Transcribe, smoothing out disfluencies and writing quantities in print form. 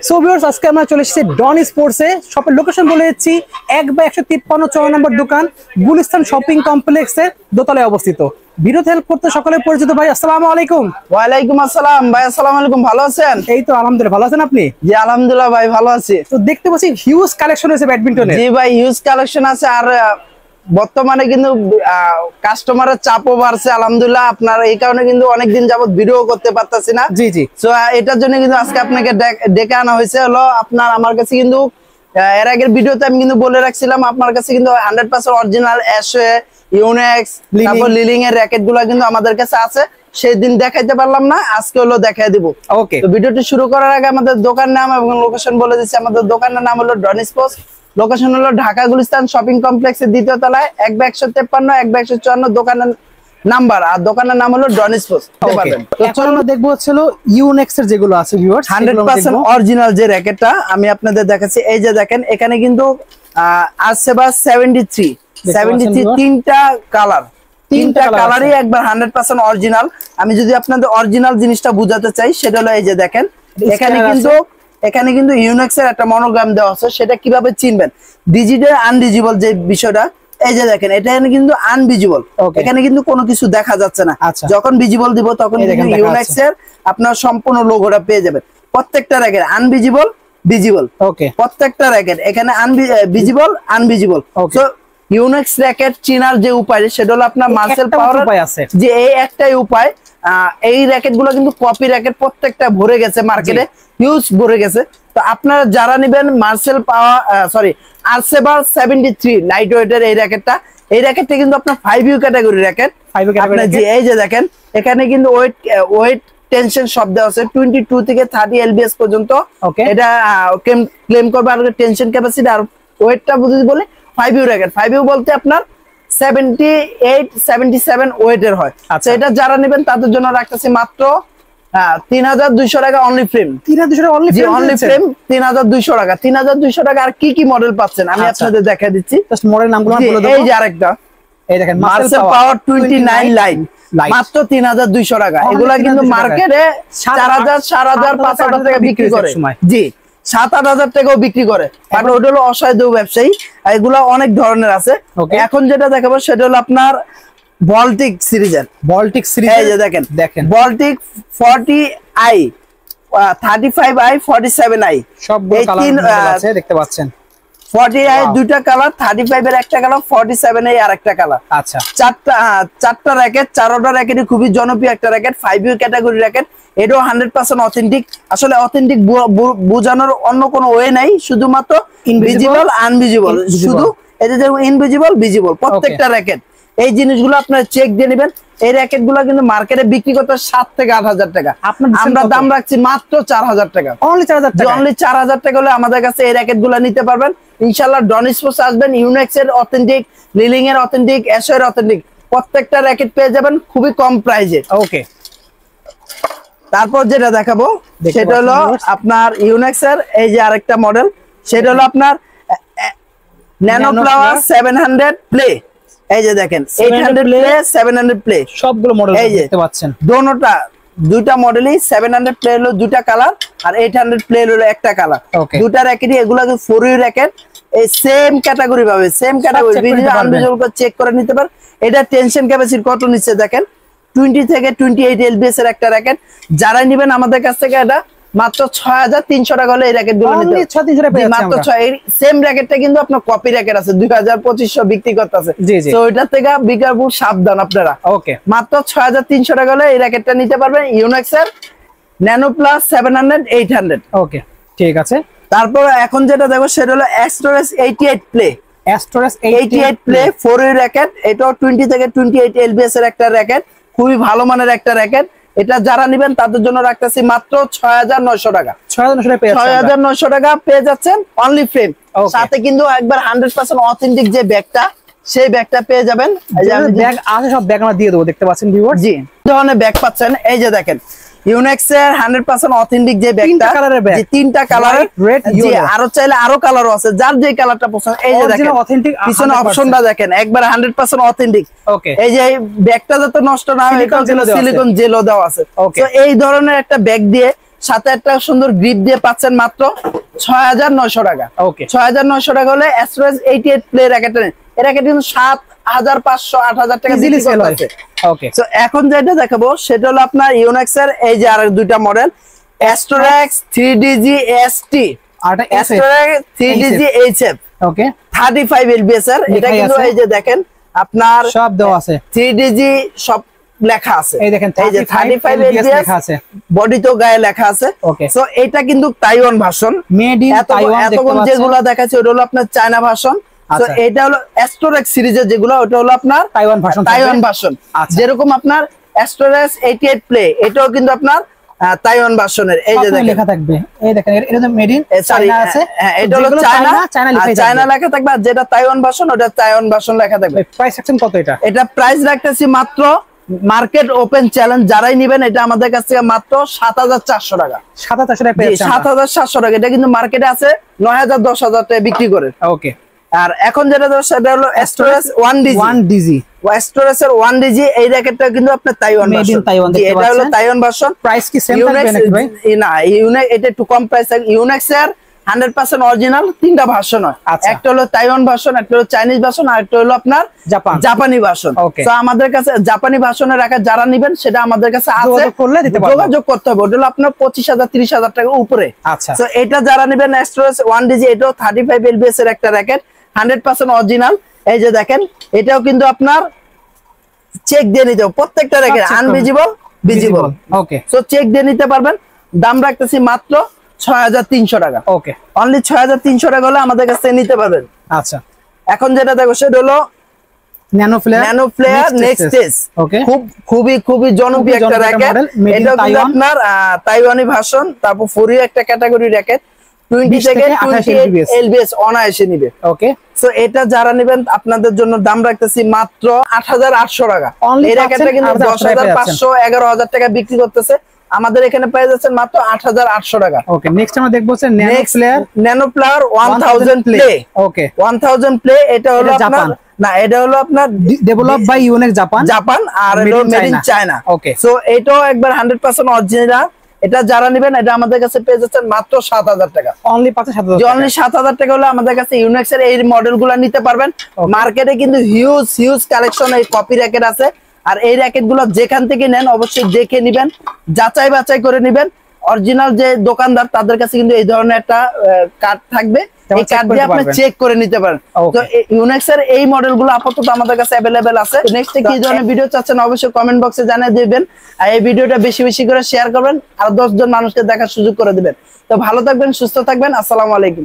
So viewers, আজকে আমরা চলে এসেছি ডন স্পোর্টসে। শপের লোকেশন বলে দিচ্ছি, 1/153 নম্বর দোকান, গুলিস্তান শপিং কমপ্লেক্সের দোতলায় অবস্থিত। ভিডিওতে হেল্প করতে সকলে পরিচিত ভাই, আসসালামু আলাইকুম। ওয়ালাইকুম আসসালাম ভাই, আসসালামু আলাইকুম। ভালো আছেন? এই তো আলহামদুলিল্লাহ, ভালো আছেন আপনি? জি আলহামদুলিল্লাহ ভাই, ভালো আছি। তো দেখতে পাচ্ছি হিউজ কালেকশন আছে ব্যাডমিন্টনের। জি ভাই, হিউজ কালেকশন আছে। আর বর্তমানে কিন্তু কাস্টমারের চাপও বাড়ছে আলহামদুলিল্লাহ। আপনার এই কারণে কিন্তু অনেকদিন যাবত ভিডিও করতে পারতাছি না। জি জি। তো এটার জন্য কিন্তু আজকে আপনাকে ডেকে আনা হয়েছে। হলো আপনার আমার কাছে কিন্তু এর আগের ভিডিওতে আমি কিন্তু বলে রাখছিলাম, আপনার কাছে কিন্তু 100% অরিজিনাল অ্যাশে, ইউনেক্স, তারপর লিলিং এর র‍্যাকেট গুলো কিন্তু আমাদের কাছে আছে। সেই দিন দেখাইতে পারলাম না, আজকে হলো দেখাই দিব। ওকে, তো ভিডিওটি শুরু করার আগে আমাদের দোকান নাম এবং লোকেশন বলে দিচ্ছি। আমাদের দোকানের নাম হলো ডন স্পোর্টস। লোকেশন হলো ঢাকা গুলিস্তান শপিং কমপ্লেক্সের দ্বিতীয় তলায়, 1/153, 1/154 দোকানের নাম্বার। আর দোকানের নাম হলো ডন স্পোর্টস। এখন আমরা দেখবো হচ্ছে ইউনেক্স এর যেগুলো আছে ভিউয়ার্স, 100% অরিজিনাল যে র‍্যাকেটটা আমি আপনাদের দেখাচ্ছি। এই যে দেখেন, এখানে কিন্তু আরসেবা 73 তিনটা কালার, তিনটা কালারই একবার 100% অরিজিনাল। আমি যদি আপনাদের অরিজিনাল জিনিসটা বুঝাতে চাই, সেটা হলো এই যে দেখেন, এখানে কিন্তু ইউনেক্স এর একটা মনোগ্রাম দেওয়া আছে। সেটা কিভাবে চিনবেন? ডিজিটাল আনডিজিবল যে বিষয়টা, এই যে দেখেন, এটা কিন্তু আনভিজিবল, এখানে কিন্তু কোনো কিছু দেখা যাচ্ছে না। যখন ভিজিবল দিব তখন ইউনেক্স এর আপনার সম্পূর্ণ লোগোটা পেয়ে যাবেন। প্রত্যেকটা র‍্যাকেট আনভিজিবল, ভিজিবল, প্রত্যেকটা র‍্যাকেট এখানে ভিজিবল, আনভিজিবল। সো ইউনেক্স র‍্যাকেট চিনার যে উপায়, সেটা হলো আপনার মার্সেল পাওয়ার আছে, যে এই একটাই উপায়। এই র‍্যাকেট গুলো কিন্তু কপি র‍্যাকেট প্রত্যেকটা ভরে গেছে মার্কেটে, হিউজ ভরে গেছে। তো আপনারা যারা নেবেন মার্সেল পাওয়ার আরসেবা 73 লাইট ওয়েটের এই র‍্যাকেটটা, এই র‍্যাকেটটা কিন্তু আপনার 5U ক্যাটাগরি র‍্যাকেট। এই যে দেখেন, এখানে কিন্তু ওয়েট টেনশন শব্দ আছে 22 থেকে 30 lbs পর্যন্ত। এটা ক্লেম করবে। আর টেনশন ক্যাপাসিটি আর ওয়েটটা যদি বলে 5U র‍্যাকেট, 5U বলতে আপনার 78-77 ওয়েটের হয়। আচ্ছা, এটা যারা নেবেন তাদের জন্য রাখতেছি মাত্র 3200 টাকা অনলি ফ্রেম। 3200 অনলি ফ্রেম, 3200 টাকা। 3200 টাকা আর কি কি মডেল পাচ্ছেন আমি আপনাদের দেখাই দিচ্ছি। জাস্ট মডেল নামগুলো বলে দেব। এই যে আরেকটা, এই দেখেন মার্সেল পাওয়ার 29 লাইন, মাত্র 3200 টাকা। এগুলা কিন্তু মার্কেটে 4000, 5000, 5000 টাকা বিক্রি করে। জি, 7-8000 টাকাও বিক্রি করে। কারণ ওটা হলো অসাধু ব্যবসায়ী। এগুলা অনেক ধরনের আছে। এখন যেটা দেখাবো সেটা হলো আপনার বল্টিক সিরিজের, এই যে দেখেন বল্টিক 40i, 35i, 47i, সবগুলো কালার আছে দেখতে পাচ্ছেন। 40i দুইটা কালার, 35 এর একটা কালার, 47i আর একটা কালার। আচ্ছা, চারটা র‍্যাকেট, চারটা র‍্যাকেটই খুবই জনপ্রিয় একটা র‍্যাকেট, 5U ক্যাটাগরি র‍্যাকেট। এটাও 100% অথেন্টিক। আসলে অথেন্টিক বোঝানোর অন্য কোনো ওয়ে নাই, শুধুমাত্র ইনভিজিবল, আনভিজিবল। শুধু এই যে ইনভিজিবল, ভিজিবল প্রত্যেকটা র‍্যাকেট। এই জিনিসগুলো আপনারা চেক দিয়ে নেবেন। এই র‍্যাকেট গুলো কিন্তু মার্কেটে বিক্রি করতে 7 থেকে 8000 টাকা, আমরা দাম রাখছি মাত্র 4000 টাকা। অনলি 4000 টাকা হলে আমাদের কাছে এই র‍্যাকেট গুলো নিতে পারবেন ইনশাআল্লাহ। ডন স্পোর্টস আসবেন, ইউনেক্স এর অথেন্টিক, লিলিং এর অথেন্টিক, অ্যাশের অথেন্টিক প্রত্যেকটা র‍্যাকেট পেয়ে যাবেন খুবই কম প্রাইসে। ওকে, তারপর যেটা দেখাবো সেটা হলো আপনার ইউনেক্স এর এই যে আরেকটা মডেল, সেটা হলো আপনার ন্যানো ফ্লাওয়ার 700 প্লে। এই যে দেখেন 800 প্লে, 700 প্লে, সবগুলো মডেল দেখতে পাচ্ছেন। দুইটা মডেলই 700 প্লে হলো দুইটা কালার, আর 800 প্লে হলো একটা কালার। দুটা র‍্যাকেটই এগুলা 4U র‍্যাকেট। এই সেম ক্যাটাগরি পাবে, সেম ক্যাটাগরি আনভিজিবল চেক করে নিতে পারেন। এটা টেনশন ক্যাপাসিটি কত নিচ্ছে দেখেন, 20 থেকে 28 lbs এর একটা র‍্যাকেট। যারা নেবেন আমাদের কাছ থেকে এটা মাত্র 6300 টাকা হলে এই র‍্যাকেট গুলো নিতে পারবেন। 6300 টাকা পেয়ে মাত্র 6। এই সেম র‍্যাকেটটা কিন্তু আপনার কপি র‍্যাকেট আছে 2000-2500 বিক্রি করতেছে। সো এটা থেকে বিকারপুর সাবধান আপনারা। ওকে, মাত্র 6300 টাকা হলে এই র‍্যাকেটটা নিতে পারবেন ইউনেক্স এর ন্যানো প্লাস 700, 800। ওকে, ঠিক আছে। তারপর এখন যেটা দেখো সেটা হলো এক্সট্রাস 88 প্লে, 88 প্লে 4U র‍্যাকেট। এটাও 20 থেকে 28 lbs এর একটা র‍্যাকেট, খুবই ভালো মানের একটা র‍্যাকেট। এটা যারা নেবেন তাদের জন্য রাখতেছি মাত্র 6900 টাকা। 6900 টাকা পেয়ে যাচ্ছেন অনলি ফ্রেম। সাথে কিন্তু একবার 100% অথেন্টিক যে ব্যাগটা, সেই ব্যাগটা পেয়ে যাবেন। ব্যাগ আছে, সব ব্যাগ আমরা দিয়ে দেবো, দেখতে পাচ্ছেন ভিউয়ার্স। জি, ধরনের ব্যাগ পাচ্ছেন। এই যে দেখেন ইউনেক্স এর 100% অথেন্টিক যে ব্যাগটা, তিনটা কালারের, আরো চাইলে আরো কালারও আছে, যার যে কালারটা পছন্দ। এই যে দেখেন পিছনে অপশনটা দেখেন, একবার 100% অথেন্টিক। এই যে ব্যাগটা যাতে নষ্ট না হয়, সিলিকন জেলও দেওয়া আছে। তো এই ধরনের একটা ব্যাগ দিয়ে সাথে একটা সুন্দর গ্রিপ দিয়ে পাচ্ছেন মাত্র ৬৯০০ টাকা। ওকে ৬৯০০ টাকা হলে অ্যাস্ট্রোস 88 প্লে র্যাকেট এর র্যাকেট কিন্তু ৭৫০০ ৮০০০ টাকা ইজিলি সেল হয়। ওকে সো এখন যেটা দেখাবো সেটা হলো আপনার ইউনেক্স এর এই যে আর দুইটা মডেল অ্যাস্ট্রোরেক্স 3DG ST আর অ্যাস্ট্রোরেক্স 3DG HF ওকে 35 LBS এর এটা কিন্তু এই যে দেখেন আপনার সব দেওয়া আছে 3DG সব লেখা আছে এই দেখেন এই যে 35 LBS লেখা আছে বডি তো গায়ে লেখা আছে। ওকে সো এটা কিন্তু Taiwan version made in Taiwan দেখতে পাচ্ছেন যেগুলো দেখাচ্ছে ওটা হলো আপনার চায়না ভার্সন। তো এটা হলো অ্যাস্ট্রোরেক্স সিরিজের যেগুলো ওটা হলো আপনার তাইওয়ান ভার্সন যেরকম আপনার অ্যাস্ট্রোরেক্স 88 প্লে এটাও কিন্তু আপনার তাইওয়ান ভার্সনের এই যে লেখা থাকবে এই দেখেন এটা তো মেড ইন চায়না আছে এটা হলো চায়না লেখা থাকবে আর যেটা তাইওয়ান ভার্সন ওটা তাইওয়ান ভার্সন লেখা থাকবে। প্রাইস সেকশন কত এটা প্রাইস রাখতেছি মাত্র মার্কেট ওপেন চ্যালেঞ্জ যারাই নেবেন এটা আমাদের কাছ থেকে মাত্র ৭৪০০ টাকা ৭৭০০ টাকা। এটা কিন্তু মার্কেটে আছে ৯০০০ ১০০০০ টাকা বিক্রি করে। ওকে আর এখন যেটা সেটা হলো অ্যাস্ট্রোরেক্স 1DG অ্যাস্ট্রোরেক্স এর 1DG এই র্যাকেটটা কিন্তু আপনার তাইওয়ান ভার্সন এটা হলো তাইওয়ান ভার্সন। প্রাইস কি সেম থাকবে নাকি ভাই? না ইউনেক্স এটা একটু কম প্রাইস থাকে। ইউনেক্স এর 100% অরিজিনাল তিনটা ভার্সন হয় একটা হলো তাইওয়ান ভার্সন একটা হলো চাইনিজ ভার্সন আর একটা হলো আপনার জাপানি ভার্সন। তো আমাদের কাছে জাপানি ভার্সনের রাখা যারা নেবেন সেটা আমাদের কাছে আছে যোগাযোগ করতে হবে ওটা হলো আপনার ২৫,০০০ ৩০,০০০ টাকা উপরে। তো এটা যারা নেবেন অ্যাস্ট্রোরেক্স 1DG এটাও 35 LBS এর একটা র্যাকেট 100% অরিজিনাল এই যে দেখেন এটাও কিন্তু আপনার চেক দিয়ে নিতে হবে প্রত্যেকটা racket invisible visible. Okay so check দিয়ে নিতে পারবেন। দাম রাখতেছি মাত্র ৬৩০০ টাকা। ওকে অনলি ৬৩০০ টাকা হলে আমাদের কাছ থেকে নিতে পারবেন। আচ্ছা এখন যেটা দেখো সেটা হলো ন্যানো ফ্লেয়ার নেক্সট স্টেজ খুবই জনপ্রিয় একটা র্যাকেট এটা কিন্তু আপনার তাইওয়ানি ভার্সন তারপর ফোরিও একটা ক্যাটাগরি র্যাকেট 20 থেকে 28 LBS অনায়াসে নিবে। ওকে সো এটা যারা নেবেন আপনাদের জন্য দাম রাখতেছি মাত্র ৮৮০০ টাকা। এই র্যাকেটটা কিন্তু ১০৫০০ ১১০০০ টাকা বিক্রি করতেছে আমাদের এখানে পেয়ে যাচ্ছেন মাত্র ৮৮০০ টাকা। ওকে নেক্সট আমরা দেখবো ন্যানো প্লেয়ার 1000 প্লে। ওকে 1000 প্লে এটা হলো আপনার না এটা হলো আপনার ডেভেলপ বাই ইউনেক্স জাপান আর হলো made in China. Okay so এটাও একবার 100% অরিজিনাল এটা যারা নেবেন এটা আমাদের কাছে পেয়ে যাচ্ছেন মাত্র ৭০০০ টাকা। অনলি ৭০০০ টাকা হলে আমাদের কাছে ইউনেক্স এর এই মডেলগুলো নিতে পারবেন। মার্কেটে কিন্তু হিউজ কালেকশন এই কপি র্যাকেট আছে আর এই র্যাকেট গুলো যেখান থেকে নেন অবশ্যই দেখে নিবেন যাচাই বাছাই করে নিবেন। অরিজিনাল যে দোকানদার তাদের কাছে কিন্তু এই ধরনের একটা কার্ড থাকবে এই কার্ড দিয়ে আপনি চেক করে নিতে পারেন। তো ইউনেক্স এর এই মডেলগুলো আপাতত আমাদের কাছে अवेलेबल আছে। নেক্সট কি ধরনের ভিডিও চাচ্ছেন অবশ্যই কমেন্ট বক্সে জানিয়ে দিবেন আর এই ভিডিওটা বেশি করে শেয়ার করবেন আর 10 জন মানুষকে দেখার সুযোগ করে দিবেন। তো ভালো থাকবেন সুস্থ থাকবেন আসসালামু আলাইকুম।